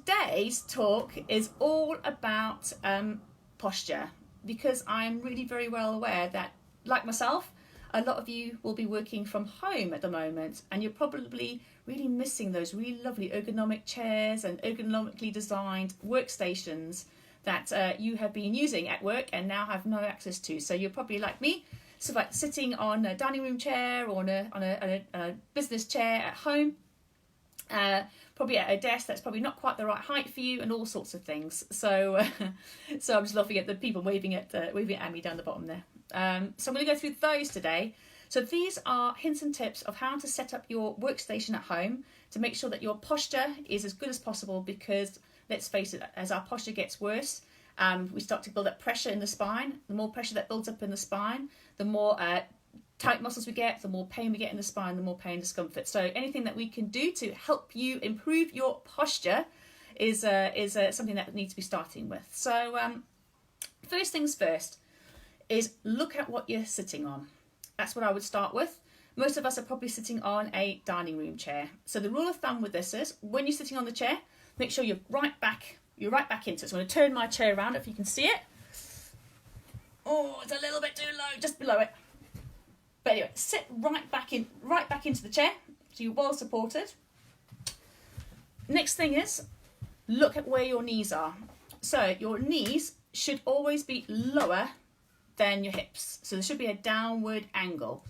today's talk is all about posture, because I'm really very well aware that, like myself, a lot of you will be working from home at the moment, and you're probably really missing those really lovely ergonomic chairs and ergonomically designed workstations that you have been using at work and now have no access to. So you're probably like me, so like sitting on a dining room chair or on a business chair at home, probably at a desk that's probably not quite the right height for you, and all sorts of things. So so I'm just laughing at the people waving at me down the bottom there. So I'm going to go through those today. So these are hints and tips of how to set up your workstation at home to make sure that your posture is as good as possible, because let's face it, as our posture gets worse, we start to build up pressure in the spine. The more pressure that builds up in the spine, the more tight muscles we get, the more pain we get in the spine, the more pain and discomfort. So anything that we can do to help you improve your posture is something that needs to be starting with. So first things first is look at what you're sitting on. That's what I would start with. Most of us are probably sitting on a dining room chair. So the rule of thumb with this is, when you're sitting on the chair, make sure you're right back into it. So I'm going to turn my chair around if you can see it. Oh, it's a little bit too low, just below it. But anyway, sit right back into the chair, so you're well supported. Next thing is, look at where your knees are. So your knees should always be lower than your hips. So there should be a downward angle.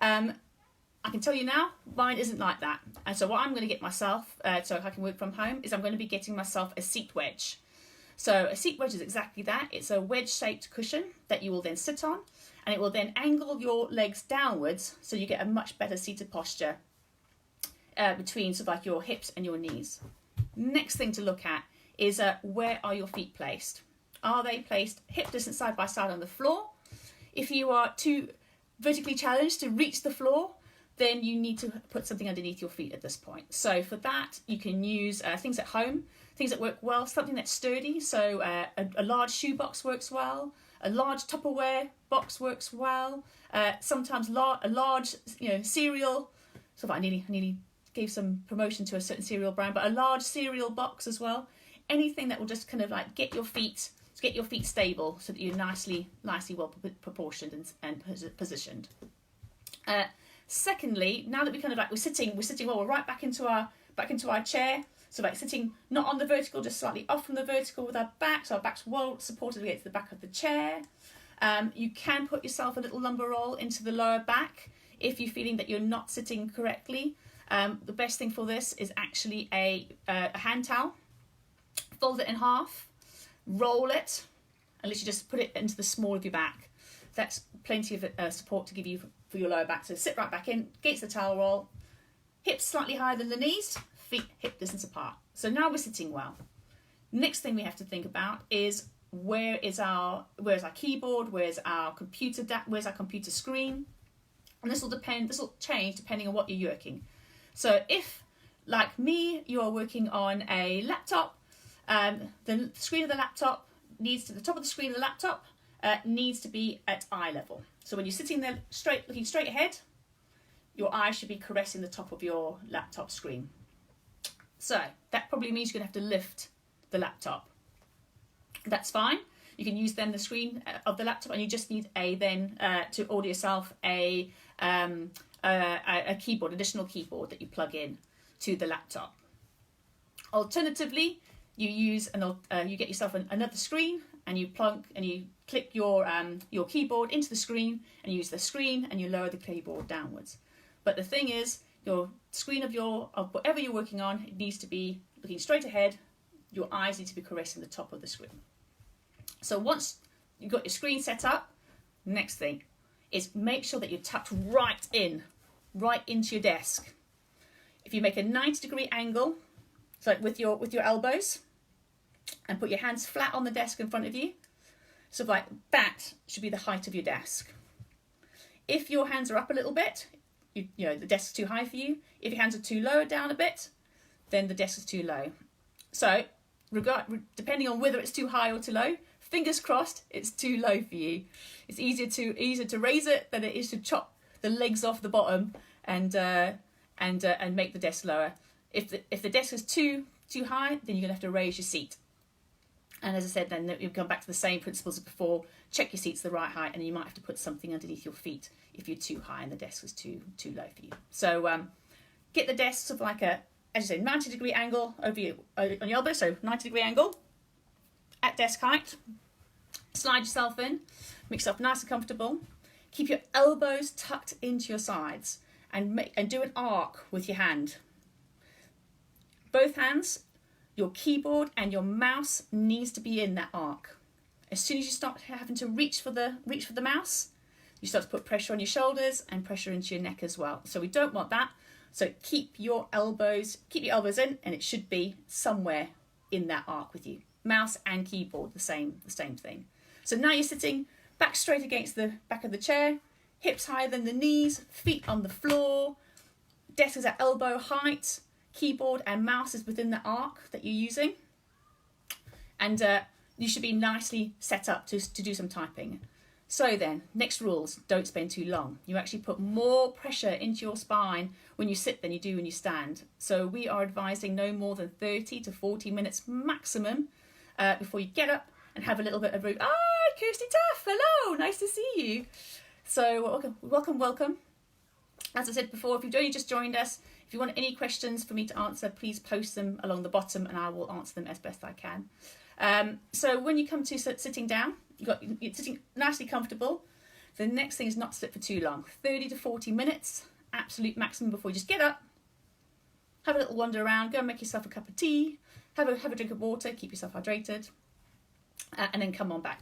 I can tell you now, mine isn't like that. And so what I'm going to get myself, so I can work from home, is I'm going to be getting myself a seat wedge. So a seat wedge is exactly that. It's a wedge-shaped cushion that you will then sit on, and it will then angle your legs downwards, so you get a much better seated posture between sort of like your hips and your knees. Next thing to look at is where are your feet placed? Are they placed hip distance side by side on the floor? If you are too vertically challenged to reach the floor, then you need to put something underneath your feet at this point. So for that, you can use things at home, things that work well, something that's sturdy. So a large shoe box works well. A large Tupperware box works well. Sometimes a large, cereal. So I nearly gave some promotion to a certain cereal brand, but a large cereal box as well. Anything that will just kind of like get your feet stable, so that you're nicely well proportioned and positioned. Secondly, now that we kind of like we're sitting well, we're right back into our chair. So like sitting not on the vertical, just slightly off from the vertical with our back, so our back's well supported against the back of the chair. You can put yourself a little lumbar roll into the lower back if you're feeling that you're not sitting correctly. The best thing for this is actually a hand towel. Fold it in half, roll it, and literally just put it into the small of your back. That's plenty of support to give you for your lower back. So sit right back in, against the towel roll, hips slightly higher than the knees, feet hip distance apart. So now we're sitting well. Next thing we have to think about is where's our keyboard, where's our computer screen, and this will change depending on what you're working. So if, like me, you are working on a laptop, the screen of the laptop the top of the screen of the laptop needs to be at eye level. So when you're sitting there looking straight ahead, your eye should be caressing the top of your laptop screen. So that probably means you're going to have to lift the laptop. That's fine. You can use then the screen of the laptop, and you just need to order yourself a keyboard, additional keyboard that you plug in to the laptop. Alternatively, you get yourself another screen, and you click your keyboard into the screen, and you use the screen, and you lower the keyboard downwards. But the thing is, your screen of whatever you're working on, it needs to be looking straight ahead. Your eyes need to be caressing the top of the screen. So once you've got your screen set up, next thing is make sure that you're tucked right into your desk. If you make a 90-degree angle, so with your elbows, and put your hands flat on the desk in front of you, so like that should be the height of your desk. If your hands are up a little bit, the desk is too high for you. If your hands are too low down a bit, then the desk is too low. So depending on whether it's too high or too low, fingers crossed it's too low for you. It's easier to raise it than it is to chop the legs off the bottom and make the desk lower. If the desk is too too high, then you're going to have to raise your seat. And as I said, then you'll come back to the same principles as before. Check your seat's the right height, and you might have to put something underneath your feet if you're too high and the desk was too low for you. So get the desk sort of like a, as you say, 90-degree angle over you on your elbow, so 90-degree angle at desk height. Slide yourself in, make yourself nice and comfortable. Keep your elbows tucked into your sides and do an arc with your hand. Both hands, your keyboard and your mouse needs to be in that arc. As soon as you start having to reach for the mouse, you start to put pressure on your shoulders and pressure into your neck as well. So we don't want that. So keep your elbows in, and it should be somewhere in that arc with you. Mouse and keyboard, the same thing. So now you're sitting back straight against the back of the chair, hips higher than the knees, feet on the floor, desk is at elbow height, keyboard and mouse is within the arc that you're using. And you should be nicely set up to do some typing. So then, next rules, don't spend too long. You actually put more pressure into your spine when you sit than you do when you stand. So we are advising no more than 30 to 40 minutes maximum before you get up and have a little bit of root. Ah, Kirsty Tuff, hello, nice to see you. So welcome. As I said before, if you've only just joined us, if you want any questions for me to answer, please post them along the bottom and I will answer them as best I can. So when you come to sitting down, you're sitting nicely comfortable. The next thing is not to sit for too long. 30 to 40 minutes, absolute maximum before you just get up. Have a little wander around, go and make yourself a cup of tea, have a drink of water, keep yourself hydrated, and then come on back.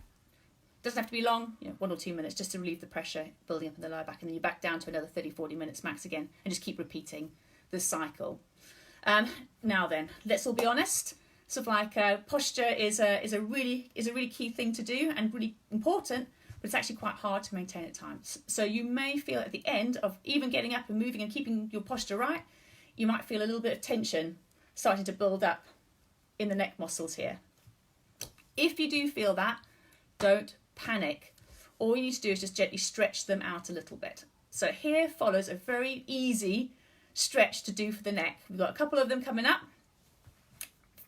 Doesn't have to be long, 1 or 2 minutes just to relieve the pressure building up in the lower back, and then you're back down to another 30, 40 minutes max again, and just keep repeating the cycle. Now then, let's all be honest. Sort of like posture is a really key thing to do and really important, but it's actually quite hard to maintain at times. So you may feel at the end of even getting up and moving and keeping your posture right, you might feel a little bit of tension starting to build up in the neck muscles here. If you do feel that, don't panic. All you need to do is just gently stretch them out a little bit. So here follows a very easy stretch to do for the neck. We've got a couple of them coming up.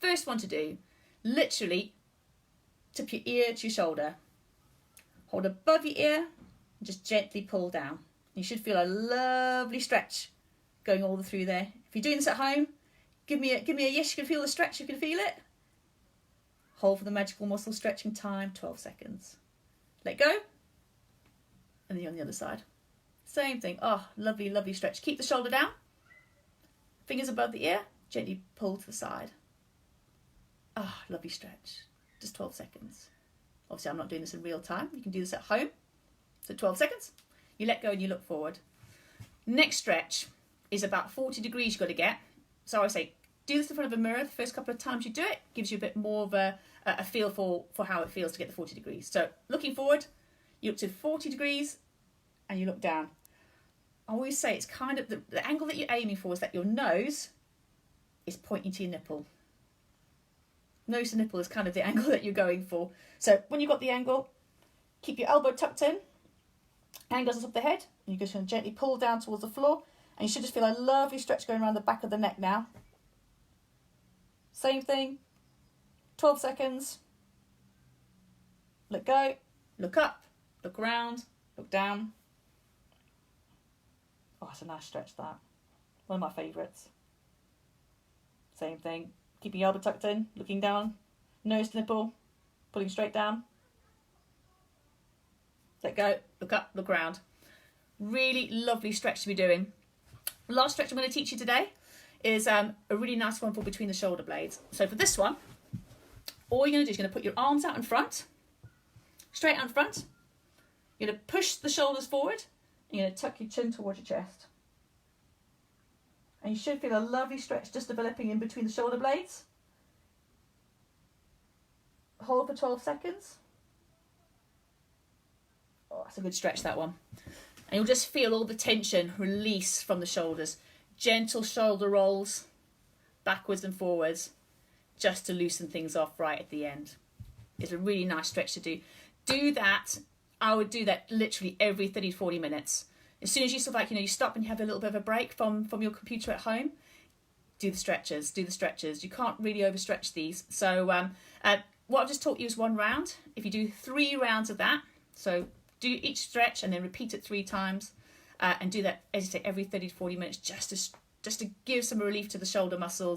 First one to do, literally tip your ear to your shoulder. Hold above your ear and just gently pull down. You should feel a lovely stretch going all the way through there. If you're doing this at home, give me a yes, you can feel the stretch, you can feel it. Hold for the magical muscle stretching time, 12 seconds. Let go. And then you're on the other side. Same thing. Oh, lovely, lovely stretch. Keep the shoulder down. Fingers above the ear. Gently pull to the side. Ah, lovely stretch. Just 12 seconds. Obviously, I'm not doing this in real time. You can do this at home. So 12 seconds. You let go and you look forward. Next stretch is about 40 degrees you've got to get. So I say, do this in front of a mirror the first couple of times you do it. Gives you a bit more of a feel for how it feels to get the 40 degrees. So looking forward, you look to 40 degrees and you look down. I always say it's kind of the angle that you're aiming for is that your nose is pointing to your nipple. Nose to nipple is kind of the angle that you're going for. So when you've got the angle, keep your elbow tucked in, hand goes on top of the head, and you're just going to gently pull down towards the floor, and you should just feel a lovely stretch going around the back of the neck now. Same thing, 12 seconds. Let go, look up, look around, look down. Oh, it's a nice stretch, that. One of my favourites. Same thing. Keeping your elbow tucked in, looking down, nose to nipple, pulling straight down. Let go, look up, look around. Really lovely stretch to be doing. Last stretch I'm going to teach you today is a really nice one for between the shoulder blades. So for this one, all you're going to do is you're going to put your arms out in front, straight out in front. You're going to push the shoulders forward, and you're going to tuck your chin towards your chest. And you should feel a lovely stretch just developing in between the shoulder blades. Hold for 12 seconds. Oh, that's a good stretch, that one. And you'll just feel all the tension release from the shoulders. Gentle shoulder rolls, backwards and forwards, just to loosen things off right at the end. It's a really nice stretch to do. Do that. I would do that literally every 30 to 40 minutes. As soon as you sort of like, you stop and you have a little bit of a break from your computer at home, do the stretches, do the stretches. You can't really overstretch these. So what I've just taught you is 1 round. If you do 3 rounds of that, so do each stretch and then repeat it 3 times, and do that, as you say, every 30 to 40 minutes, just to give some relief to the shoulder muscles